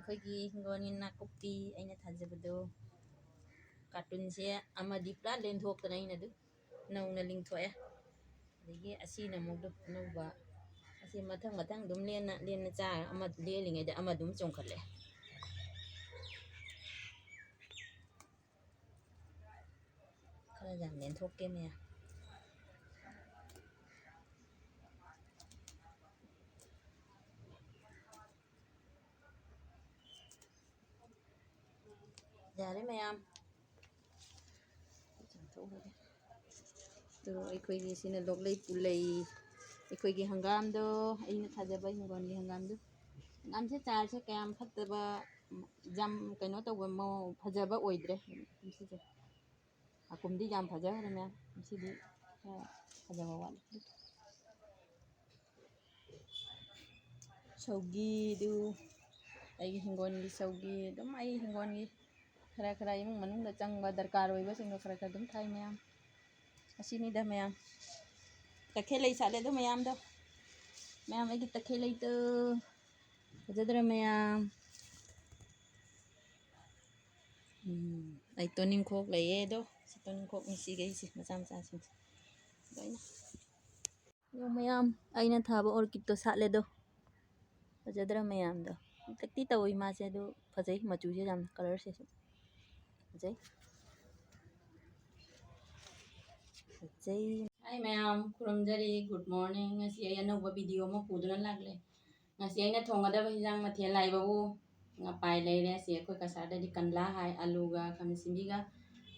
ꯑꯩꯈꯣꯏꯒꯤ ꯍꯤꯡꯒꯣꯜꯒꯤ ꯅꯥꯀꯨꯞꯄꯤ ꯑꯩꯅ ꯊꯥꯖꯕꯗꯣ ꯀꯥꯔꯇꯨꯟꯁꯦ ꯑꯃꯗꯤ ꯄꯨꯔꯥ ꯂꯦꯟꯊꯣꯛꯇꯅ ꯑꯩꯅ ꯑꯗꯨꯝ ꯅꯧꯅ ꯂꯤꯡꯊꯣꯛꯑꯦ ꯑꯗꯒꯤ ꯑꯁꯤꯅ ꯑꯃꯨꯛ ꯑꯅꯧꯕ ꯑꯁꯤ ꯃꯊꯪ ꯃꯊꯪ ꯑꯗꯨꯝ ꯂꯦꯟꯅ ꯆꯥꯔ ꯑꯃ ꯂꯦꯜꯂꯤꯉꯩꯗ ꯑꯃ ꯑꯗꯨꯝ ꯆꯣꯡꯈꯠꯂꯦ ꯈꯔ ꯌꯥꯝ ꯂꯦꯟꯊꯣꯛꯀꯦ ꯃꯌꯥꯝ ꯌꯥꯔꯦ ꯃꯌꯥꯝ ꯑꯗꯣ ꯑꯩꯈꯣꯏꯒꯤ ꯁꯤꯅ ꯂꯣꯛꯂꯩ ꯄꯨꯂꯩ ꯑꯩꯈꯣꯏꯒꯤ ꯍꯪꯒꯥꯝꯗꯣ ꯑꯩꯅ ꯊꯥꯖꯕ ꯍꯤꯡꯒꯣꯜꯒꯤ ꯍꯪꯒꯥꯝꯗꯣ ꯍꯪꯒꯥꯝꯁꯦ ꯆꯥꯔꯁꯦ ꯀꯌꯥꯝ ꯐꯠꯇꯕ ꯌꯥꯝ ꯀꯩꯅꯣ ꯇꯧꯕ ꯐꯖꯕ ꯑꯣꯏꯗ꯭ꯔꯦ ꯁꯤꯁꯦ ꯍꯥꯀꯨꯝꯗꯤ ꯌꯥꯝ ꯐꯖꯈ꯭ꯔꯦ ꯃꯌꯥꯝ ꯁꯤꯗꯤ ꯈꯔ ꯐꯖꯕ ꯋꯥꯠꯂꯦ ꯁꯧꯒꯤꯗꯨ ꯑꯩꯒꯤ ꯍꯤꯡꯒꯣꯜꯒꯤ ꯁꯧꯒꯤ ꯑꯗꯨꯝ ꯑꯩ ꯍꯤꯡꯒꯣꯜꯒꯤ ꯈꯔ ꯏꯃꯨꯡ ꯃꯅꯨꯡꯗ ꯆꯪꯕ ꯗꯔꯀꯥꯔ ꯑꯣꯏꯕꯁꯤꯡꯗꯣ ꯈꯔ ꯑꯗꯨꯝ ꯊꯥꯏ ꯃꯌꯥꯝ ꯑꯁꯤꯅꯤꯗ ꯃꯌꯥꯝ ꯇꯈꯦꯜꯂꯩ ꯁꯥꯠꯂꯦ ꯑꯗꯣ ꯃꯌꯥꯝ ꯑꯩꯒꯤ ꯇꯈꯦꯜꯂꯩꯗꯣ ꯐꯖꯗ꯭ꯔ ꯃꯌꯥꯝ ꯑꯩ ꯇꯣꯅꯤꯡꯈꯣꯛ ꯂꯩꯌꯦ ꯑꯗꯣ ꯁꯤ ꯇꯣꯅꯤꯡꯈꯣꯛꯅꯤ ꯁꯤꯈꯩꯁꯦ ꯃꯆꯥ ꯃꯆꯥꯁꯤꯡꯁꯦ ꯑꯗꯣ ꯃꯌꯥꯝ ꯑꯩꯅ ꯊꯥꯕ ꯑꯣꯔꯀꯤꯠꯇꯣ ꯁꯥꯠꯂꯦꯗꯣ ꯐꯖꯗ꯭ꯔ ꯃꯌꯥꯝꯗꯣ ꯄꯤꯛꯇꯛꯇꯤ ꯇꯧꯏ ꯃꯥꯁꯦ ꯑꯗꯨ ꯐꯖꯩ ꯃꯆꯨꯁꯦ ꯌꯥꯝ ꯀꯂꯔꯁꯦ ꯐꯖꯩ ꯍꯥꯏ ꯃꯌꯥꯝ ꯈꯨꯔꯨꯝꯖꯔꯤ ꯒꯨꯗ ꯃꯣꯔꯅꯤꯡ ꯉꯁꯤ ꯑꯩ ꯑꯅꯧꯕ ꯚꯤꯗꯤꯑꯣ ꯑꯃ ꯄꯨꯗꯨꯅ ꯂꯥꯛꯂꯦ ꯉꯁꯤ ꯑꯩꯅ ꯊꯣꯡꯒꯗꯕ ꯍꯤꯟꯖꯥꯡ ꯃꯊꯦꯜ ꯂꯥꯏꯕꯕꯨ ꯉꯄꯥꯏ ꯂꯩꯔꯦ ꯁꯤ ꯑꯩꯈꯣꯏ ꯀꯁꯥꯔꯗꯗꯤ ꯀꯟꯂꯥ ꯍꯥꯏ ꯑꯂꯨꯒ ꯈꯥꯃꯦꯟ ꯑꯁꯤꯟꯕꯤꯒ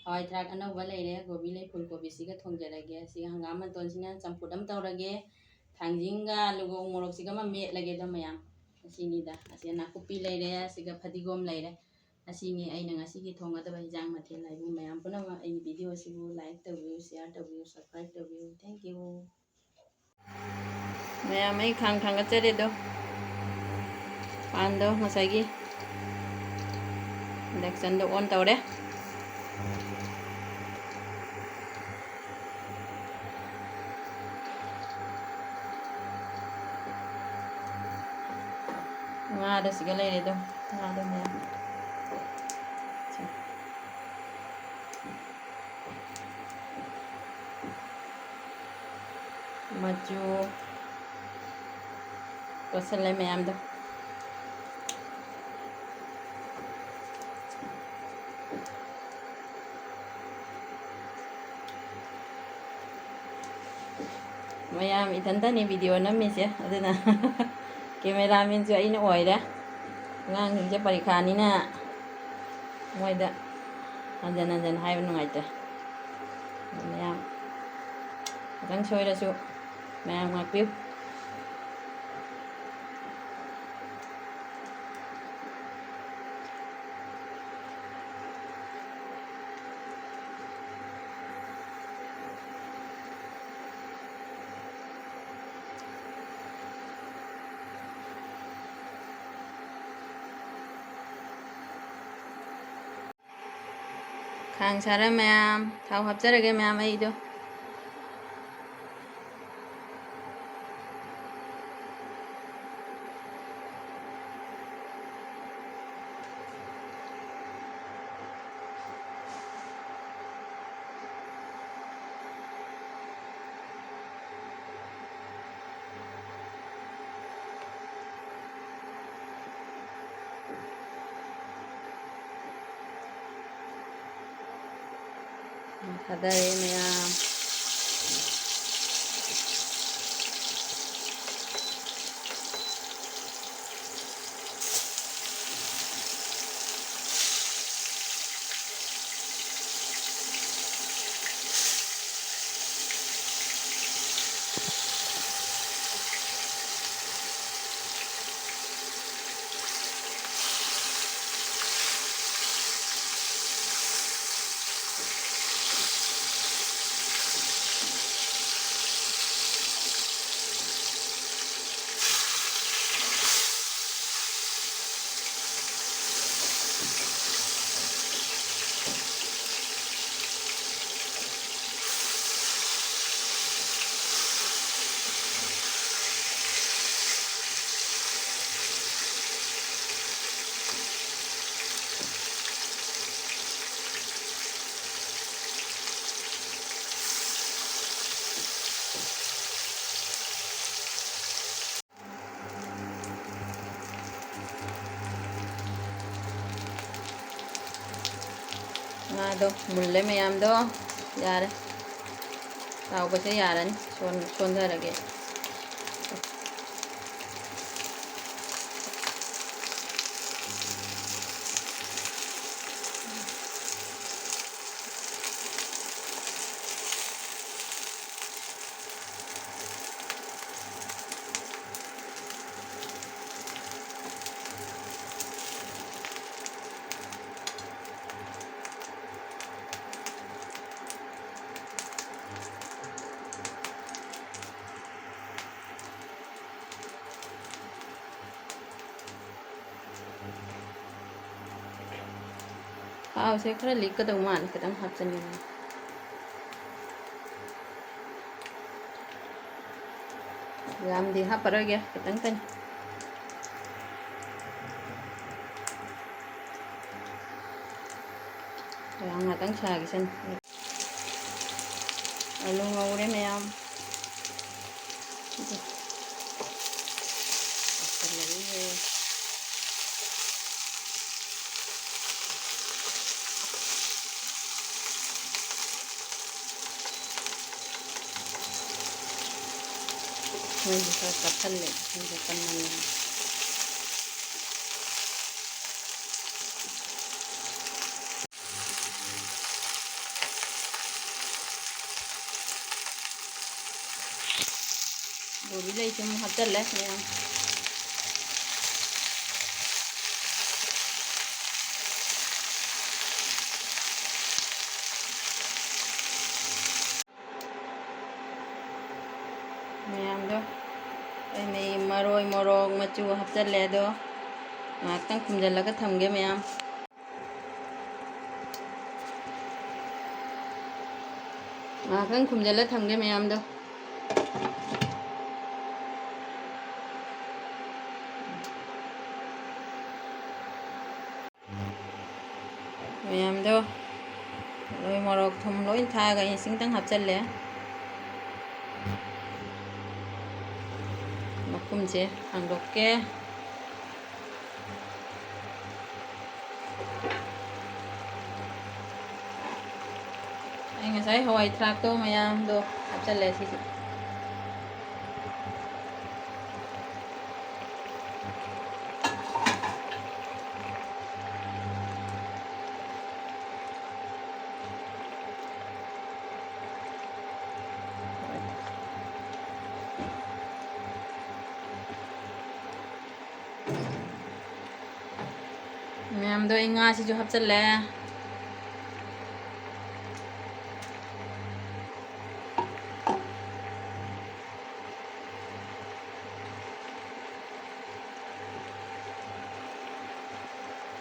ꯍꯋꯥꯏ ꯊꯔꯥꯛ ꯑꯅꯧꯕ ꯂꯩꯔꯦ ꯀꯣꯕꯤ ꯂꯩ ꯐꯨꯜ ꯀꯣꯕꯤꯁꯤꯒ ꯊꯣꯡꯖꯔꯒꯦ ꯁꯤꯒ ꯍꯪꯒꯥꯝ ꯃꯇꯣꯟꯁꯤꯅ ꯆꯝꯐꯨꯠ ꯑꯃ ꯇꯧꯔꯒꯦ ꯊꯥꯡꯖꯤꯡꯒ ꯑꯂꯨꯒ ꯎ ꯃꯣꯔꯣꯛꯁꯤꯒ ꯑꯃ ꯃꯦꯠꯂꯒꯦꯗ ꯃꯌꯥꯝ ꯑꯁꯤꯅꯤꯗ ꯑꯁꯤ ꯅꯥꯀꯨꯞꯄꯤ ꯂꯩꯔꯦ ꯑꯁꯤꯒ ꯐꯗꯤꯒꯣꯝ ꯂꯩꯔꯦ ꯑꯁꯤꯅꯤ ꯑꯩꯅ ꯉꯁꯤꯒꯤ ꯊꯣꯡꯒꯗꯕ ꯍꯤꯟꯖꯥꯡ ꯃꯊꯦꯜ ꯍꯥꯏꯕꯨ ꯃꯌꯥꯝ ꯄꯨꯝꯅꯃꯛ ꯑꯩꯒꯤ ꯚꯤꯗꯤꯑꯣꯁꯤꯕꯨ ꯂꯥꯏꯛ ꯇꯧꯕꯤꯌꯨ ꯁꯤꯌꯥꯔ ꯇꯧꯕꯤꯌꯨ ꯁꯕꯁꯀ꯭ꯔꯥꯏꯕ ꯇꯧꯕꯤꯌꯨ ꯊꯦꯡꯛ ꯌꯨ ꯃꯌꯥꯝ ꯑꯩ ꯈꯥꯡ ꯊꯥꯡꯒꯠꯆꯔꯦꯗꯣ ꯄꯥꯟꯗꯣ ꯉꯁꯥꯏꯒꯤ ꯏꯟꯗꯛꯁꯟꯗꯣ ꯑꯣꯟ ꯇꯧꯔꯦ ꯉꯥꯗ ꯁꯤꯒ ꯂꯩꯔꯦꯗꯣ ꯉꯥꯗꯣ ꯃꯌꯥꯝ ꯃꯆꯨ ꯇꯣꯠꯁꯜꯂꯦ ꯃꯌꯥꯝꯗꯣ ꯃꯌꯥꯝ ꯏꯊꯟꯇꯅꯤ ꯚꯤꯗꯤꯑꯣ ꯅꯝꯃꯤꯁꯦ ꯑꯗꯨꯅ ꯀꯦꯃꯦꯔꯥꯃꯦꯟꯁꯨ ꯑꯩꯅ ꯑꯣꯏꯔꯦ ꯑꯉꯥꯡꯁꯤꯡꯁꯦ ꯄꯔꯤꯈꯥꯅꯤꯅ ꯃꯣꯏꯗ ꯍꯟꯖꯟ ꯍꯥꯏꯕ ꯅꯨꯡꯉꯥꯏꯇ꯭ꯔꯦ ꯃꯌꯥꯝ ꯈꯤꯇꯪ ꯁꯣꯏꯔꯁꯨ ꯃꯌꯥꯝ ꯉꯥꯛꯄꯤꯌꯨ ꯈꯥꯡ ꯁꯥꯔꯦ ꯃꯌꯥꯝ ꯊꯥꯎ ꯍꯥꯞꯆꯔꯒꯦ ꯃꯌꯥꯝ ꯑꯩꯗꯣ ꯊꯥꯗꯔꯦ ꯃꯌꯥꯝ ꯑꯗꯣ ꯃꯨꯜꯂꯦ ꯃꯌꯥꯝꯗꯣ ꯌꯥꯔꯦ ꯇꯥꯎꯕꯁꯦ ꯌꯥꯔꯅꯤ ꯁꯣꯟꯊꯔꯒꯦ ꯊꯥꯎꯁꯦ ꯈꯔ ꯂꯤꯛꯀꯗꯧ ꯃꯥꯜꯂꯦ ꯈꯤꯇꯪ ꯍꯥꯞꯆꯟꯅꯤꯡꯉꯤ ꯌꯥꯝꯗꯤ ꯍꯥꯞꯄꯔꯣꯏꯒꯦ ꯈꯤꯇꯪꯇꯅꯤ ꯉꯥꯛꯇꯪ ꯁꯥꯈꯤꯁꯅꯤ ꯑꯂꯨ ꯉꯧꯔꯦ ꯃꯌꯥꯝ ꯃꯩꯁꯦ ꯈꯔ ꯀꯞꯍꯜꯂꯦ ꯃꯩꯁꯦ ꯀꯟꯃꯟꯅ ꯀꯣꯕꯤ ꯂꯩꯁꯨ ꯑꯃꯨꯛ ꯍꯥꯞꯆꯜꯂꯦ ꯃꯌꯥꯝ ꯃꯌꯥꯝꯗꯣ ꯑꯩ ꯃꯔꯣꯏ ꯃꯣꯔꯣꯛ ꯃꯆꯨ ꯍꯥꯞꯆꯜꯂꯦ ꯑꯗꯣ ꯉꯥꯏꯍꯥꯛꯇꯪ ꯈꯨꯝꯖꯤꯜꯂꯒ ꯊꯝꯒꯦ ꯃꯌꯥꯝ ꯉꯥꯏꯍꯥꯛꯇꯪ ꯈꯨꯝꯖꯤꯜꯂ ꯊꯝꯒꯦ ꯃꯌꯥꯝꯗꯣ ꯃꯌꯥꯝꯗꯣ ꯃꯔꯣꯏ ꯃꯣꯔꯣꯛ ꯊꯨꯝ ꯂꯣꯏ ꯊꯥꯛꯑꯒ ꯏꯁꯤꯡꯇꯪ ꯍꯥꯞꯆꯜꯂꯦ ꯃꯈꯨꯝꯁꯦ ꯍꯥꯡꯗꯣꯛꯀꯦ ꯑꯩ ꯉꯁꯥꯏ ꯍꯋꯥꯏ ꯊꯔꯥꯛꯇꯣ ꯃꯌꯥꯝꯗꯣ ꯍꯥꯞꯆꯜꯂꯦ ꯁꯤꯁꯦ ꯃꯌꯥꯝꯗꯣ ꯑꯩ ꯉꯥꯁꯤꯁꯨ ꯍꯥꯞꯆꯜꯂꯦ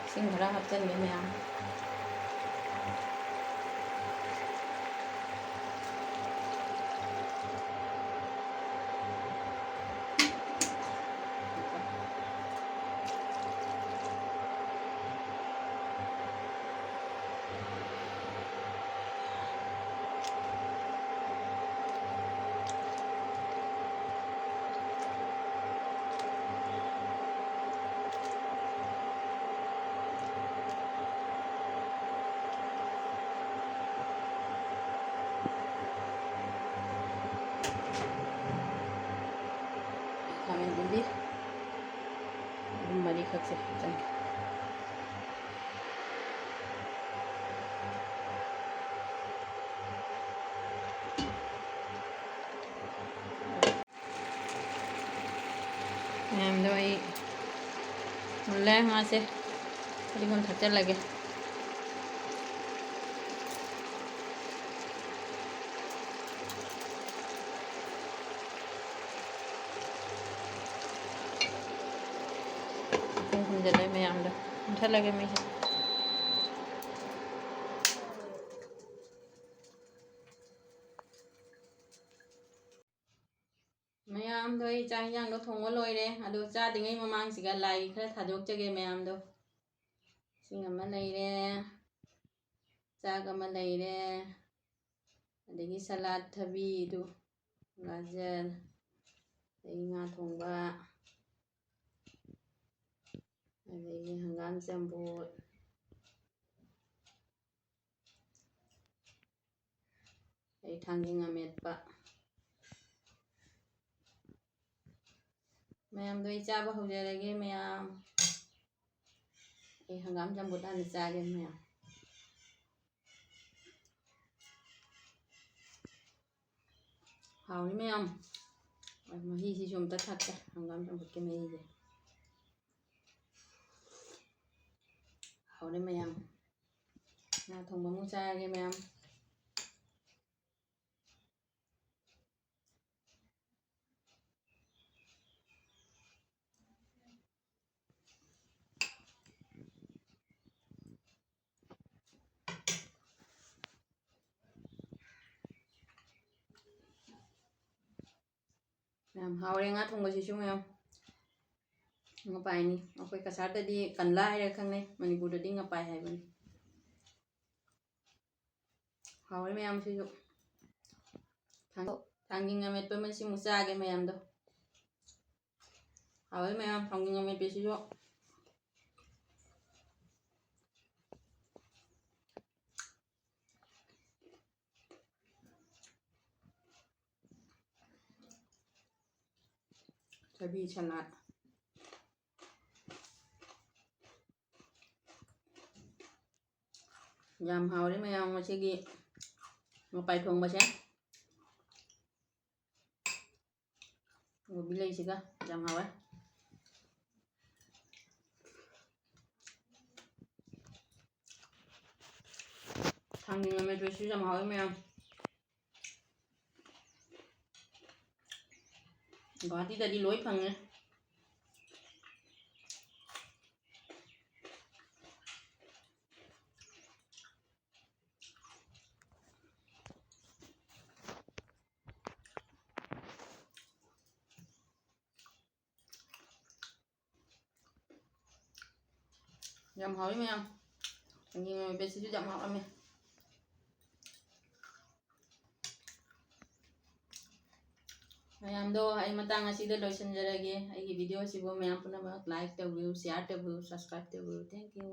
ꯏꯁꯤꯡ ꯈꯔ ꯍꯥꯞꯆꯟꯒꯦ ꯃꯌꯥꯝ ꯈꯥꯃꯦꯟ ꯑꯁꯤꯟꯕꯤ ꯑꯍꯨꯝ ꯃꯔꯤꯈꯛꯁꯦ ꯍꯥꯞꯆꯟꯒꯦ ꯃꯌꯥꯝꯗꯣ ꯑꯩ ꯃꯨꯜꯂꯦ ꯉꯥꯁꯦ ꯐꯗꯤꯒꯣꯝ ꯊꯥꯛꯆꯜꯂꯒꯦ ꯍꯨꯝꯖꯤꯜꯂꯦ ꯃꯌꯥꯝꯗꯣ ꯃꯨꯊꯠꯂꯒꯦ ꯃꯩꯁꯦ ꯃꯌꯥꯝꯗꯣ ꯑꯩ ꯆꯥꯛ ꯏꯟꯖꯥꯡꯗꯣ ꯊꯣꯡꯕ ꯂꯣꯏꯔꯦ ꯑꯗꯣ ꯆꯥꯗ꯭ꯔꯤꯉꯩ ꯃꯃꯥꯡꯁꯤꯒ ꯂꯥꯏ ꯈꯔ ꯊꯥꯗꯣꯛꯆꯒꯦ ꯃꯌꯥꯝꯗꯣ ꯏꯁꯤꯡ ꯑꯃ ꯂꯩꯔꯦ ꯆꯥꯛ ꯑꯃ ꯂꯩꯔꯦ ꯑꯗꯒꯤ ꯁꯂꯥꯠ ꯊꯕꯤꯗꯨ ꯒꯥꯖꯔ ꯑꯗꯒꯤ ꯉꯥ ꯊꯣꯡꯕ ꯑꯗꯒꯤ ꯍꯪꯒꯥꯝ ꯆꯝꯐꯨꯠ ꯑꯩ ꯊꯥꯡꯖꯤꯡ ꯑꯃꯦꯠꯄ ꯃꯌꯥꯝꯗꯣ ꯑꯩ ꯆꯥꯕ ꯍꯧꯖꯔꯒꯦ ꯃꯌꯥꯝ ꯑꯩ ꯍꯪꯒꯥꯝ ꯆꯝꯐꯨꯠ ꯍꯥꯟꯅ ꯆꯥꯒꯦ ꯃꯌꯥꯝ ꯍꯥꯎꯅꯤ ꯃꯌꯥꯝ ꯃꯍꯤꯁꯤꯁꯨ ꯑꯝꯇ ꯊꯛꯀꯦ ꯍꯪꯒꯥꯝ ꯆꯝꯐꯨꯠꯀꯤ ꯃꯍꯤꯁꯦ ꯍꯥꯎꯅꯤ ꯃꯌꯥꯝ ꯉꯥ ꯊꯣꯡꯕ ꯑꯃꯨꯛ ꯆꯥꯔꯒꯦ ꯃꯌꯥꯝ ꯃꯌꯥꯝ ꯍꯥꯎꯔꯦ ꯉꯥ ꯊꯣꯡꯕꯁꯤꯁꯨ ꯃꯌꯥꯝ ꯉꯄꯥꯏꯅꯤ ꯑꯩꯈꯣꯏ ꯀꯁꯥꯔꯗꯗꯤ ꯀꯟꯂꯥ ꯍꯥꯏꯔ ꯈꯪꯅꯩ ꯃꯅꯤꯄꯨꯔꯗꯗꯤ ꯉꯄꯥꯏ ꯍꯥꯏꯕꯅꯤ ꯍꯥꯎꯔꯦ ꯃꯌꯥꯝ ꯁꯤꯁꯨ ꯊꯥꯡꯖꯤꯡ ꯑꯃꯦꯠꯄ ꯃꯁꯤꯃꯨꯛ ꯆꯥꯒꯦ ꯃꯌꯥꯝꯗꯣ ꯍꯥꯎꯔꯦ ꯃꯌꯥꯝ ꯊꯥꯡꯖꯤꯡ ꯑꯃꯦꯠꯄꯁꯤꯁꯨ ꯊꯕꯤ ꯁꯂꯥꯠ ꯌꯥꯝ ꯍꯥꯎꯔꯦ ꯃꯌꯥꯝ ꯉꯁꯤꯒꯤ ꯉꯄꯥꯏ ꯊꯣꯡꯕꯁꯦ ꯀꯣꯕꯤ ꯂꯩꯁꯤꯒ ꯌꯥꯝ ꯍꯥꯎꯔꯦ ꯊꯥꯡꯖꯤꯡ ꯑꯃꯦꯠꯄꯁꯤꯁꯨ ꯌꯥꯝ ꯍꯥꯎꯋꯦ ꯃꯌꯥꯝ ꯒꯨꯋꯥꯍꯥꯇꯤꯗꯗꯤ ꯂꯣꯏ ꯐꯪꯉꯦ ꯌꯥꯝ ꯍꯥꯎꯋꯤ ꯃꯌꯥꯝ ꯊꯥꯡꯖꯤꯡ ꯑꯃꯦꯠꯄꯁꯤꯁꯨ ꯌꯥꯝ ꯍꯥꯎꯔꯝꯃꯦ ꯃꯌꯥꯝꯗꯣ ꯑꯩ ꯃꯇꯥꯡ ꯑꯁꯤꯗ ꯂꯣꯏꯁꯤꯟꯖꯔꯒꯦ ꯑꯩꯒꯤ ꯚꯤꯗꯤꯑꯣ ꯑꯁꯤꯕꯨ ꯃꯌꯥꯝ ꯄꯨꯝꯅꯃꯛ ꯂꯥꯏꯛ ꯇꯧꯕꯤꯌꯨ ꯁꯤꯌꯥꯔ ꯇꯧꯕꯤꯌꯨ ꯁꯕꯁꯀ꯭ꯔꯥꯏꯕ ꯇꯧꯕꯤꯌꯨ ꯊꯦꯡꯛ ꯌꯨ